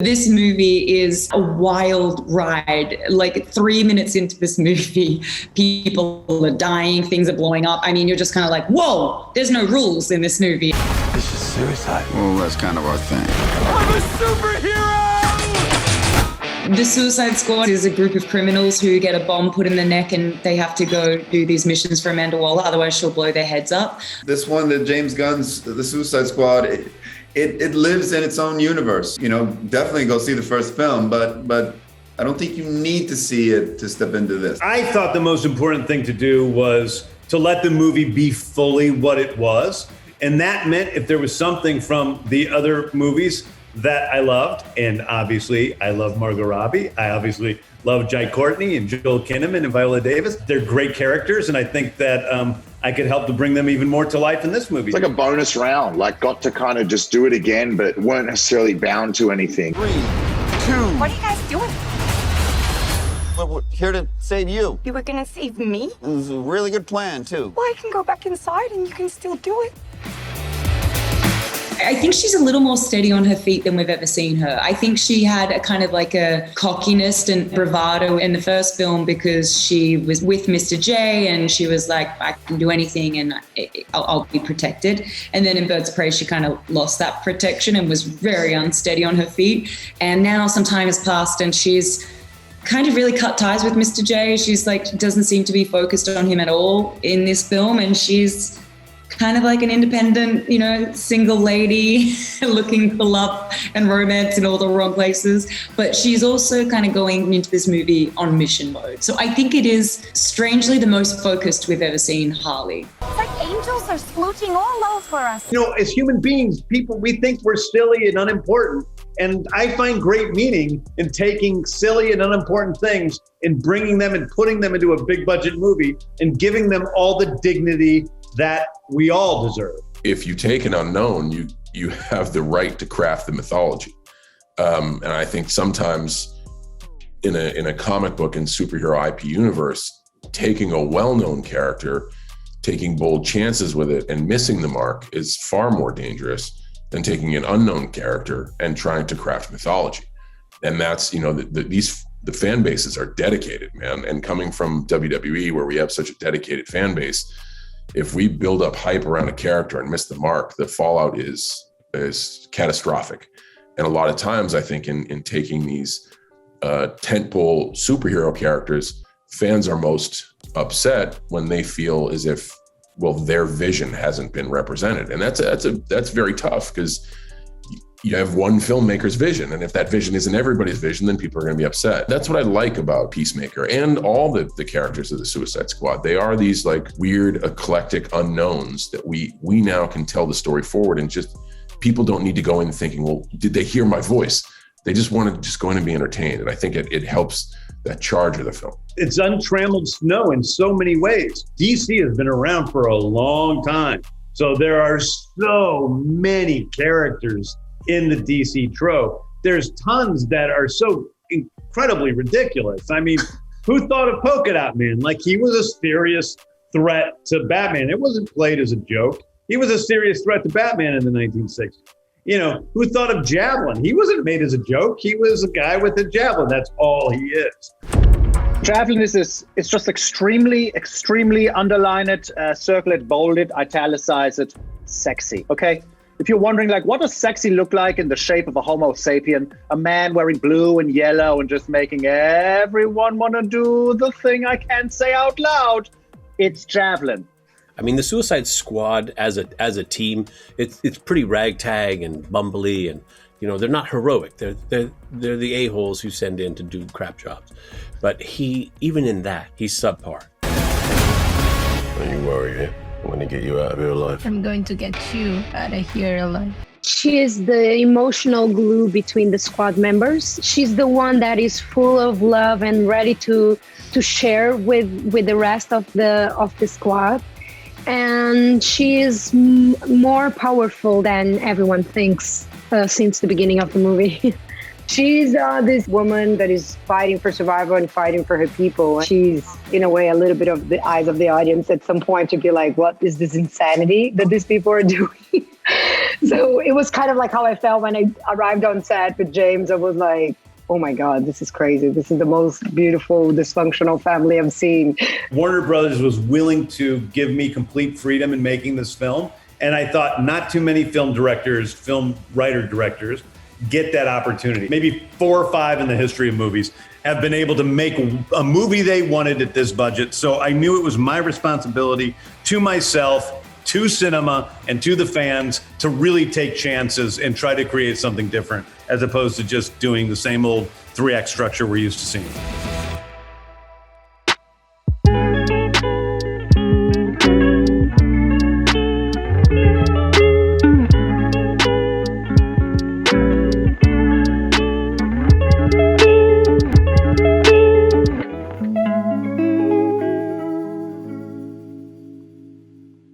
This movie is a wild ride. Like 3 minutes into this movie, people are dying, things are blowing up. I mean, you're just kind of like, whoa, there's no rules in this movie. This is suicide. Well, that's kind of our thing. I'm a superhero! The Suicide Squad is a group of criminals who get a bomb put in their neck and they have to go do these missions for Amanda Waller, otherwise she'll blow their heads up. This one, the James Gunn's, the Suicide Squad, it lives in its own universe. You know, definitely go see the first film, but I don't think you need to see it to step into this. I thought the most important thing to do was to let the movie be fully what it was. And that meant if there was something from the other movies that I loved, and obviously I love Margot Robbie, I obviously love Courtney and Joel Kinnaman and Viola Davis. They're great characters, and I think that I could help to bring them even more to life in this movie. It's like a bonus round, like got to kind of just do it again, but weren't necessarily bound to anything. 3, 2. What are you guys doing? We're here to save you. You were gonna save me? It was a really good plan, too. Well, I can go back inside and you can still do it. I think she's a little more steady on her feet than we've ever seen her. I think she had a kind of like a cockiness and bravado in the first film because she was with Mr. J and she was like, I can do anything and I'll be protected. And then in Birds of Prey, she kind of lost that protection and was very unsteady on her feet. And now some time has passed and she's kind of really cut ties with Mr. J. She's like, doesn't seem to be focused on him at all in this film. And she's kind of like an independent, you know, single lady looking for love and romance in all the wrong places. But she's also kind of going into this movie on mission mode. So I think it is strangely the most focused we've ever seen Harley. It's like angels are splooching all over us. You know, as human beings, people, we think we're silly and unimportant. And I find great meaning in taking silly and unimportant things and bringing them and putting them into a big budget movie and giving them all the dignity that we all deserve. If you take an unknown, you have the right to craft the mythology. And I think sometimes in a comic book and superhero IP universe, taking a well-known character, taking bold chances with it and missing the mark is far more dangerous than taking an unknown character and trying to craft mythology. And that's, you know, the fan bases are dedicated, man. And coming from WWE, where we have such a dedicated fan base, if we build up hype around a character and miss the mark, the fallout is catastrophic. And a lot of times, I think in taking these tentpole superhero characters, fans are most upset when they feel as if, well, their vision hasn't been represented. And that's very tough because you have one filmmaker's vision. And if that vision isn't everybody's vision, then people are going to be upset. That's what I like about Peacemaker and all the characters of the Suicide Squad. They are these like weird, eclectic unknowns that we now can tell the story forward, and just people don't need to go in thinking, well, did they hear my voice? They just want to just go in and be entertained. And I think it helps that charge of the film. It's untrammeled snow in so many ways. DC has been around for a long time. So there are so many characters in the DC trope. There's tons that are so incredibly ridiculous. I mean, who thought of Polka Dot Man? Like, he was a serious threat to Batman. It wasn't played as a joke. He was a serious threat to Batman in the 1960s. You know, who thought of Javelin? He wasn't made as a joke. He was a guy with a javelin. That's all he is. Javelin it's just extremely, extremely underline it, circle it, bold it, italicize it, sexy, okay? If you're wondering, like, what does sexy look like in the shape of a Homo sapien? A man wearing blue and yellow and just making everyone want to do the thing I can't say out loud. It's Javelin. I mean, the Suicide Squad as a team, it's pretty ragtag and bumbly, and you know, they're not heroic. They're the a-holes who send in to do crap jobs. But even in that, he's subpar. Don't you worry, I'm going to get you out of here alive. I'm going to get you out of here alive. She is the emotional glue between the squad members. She's the one that is full of love and ready to share with the rest of the squad. And she is more powerful than everyone thinks since the beginning of the movie. She's this woman that is fighting for survival and fighting for her people. She's, in a way, a little bit of the eyes of the audience at some point to be like, what is this insanity that these people are doing? So it was kind of like how I felt when I arrived on set with James. I was like, oh my God, this is crazy. This is the most beautiful, dysfunctional family I've seen. Warner Brothers was willing to give me complete freedom in making this film. And I thought not too many film directors, film writer-directors get that opportunity. Maybe 4 or 5 in the history of movies have been able to make a movie they wanted at this budget. So I knew it was my responsibility to myself, to cinema, and to the fans to really take chances and try to create something different, as opposed to just doing the same old 3-act structure we're used to seeing.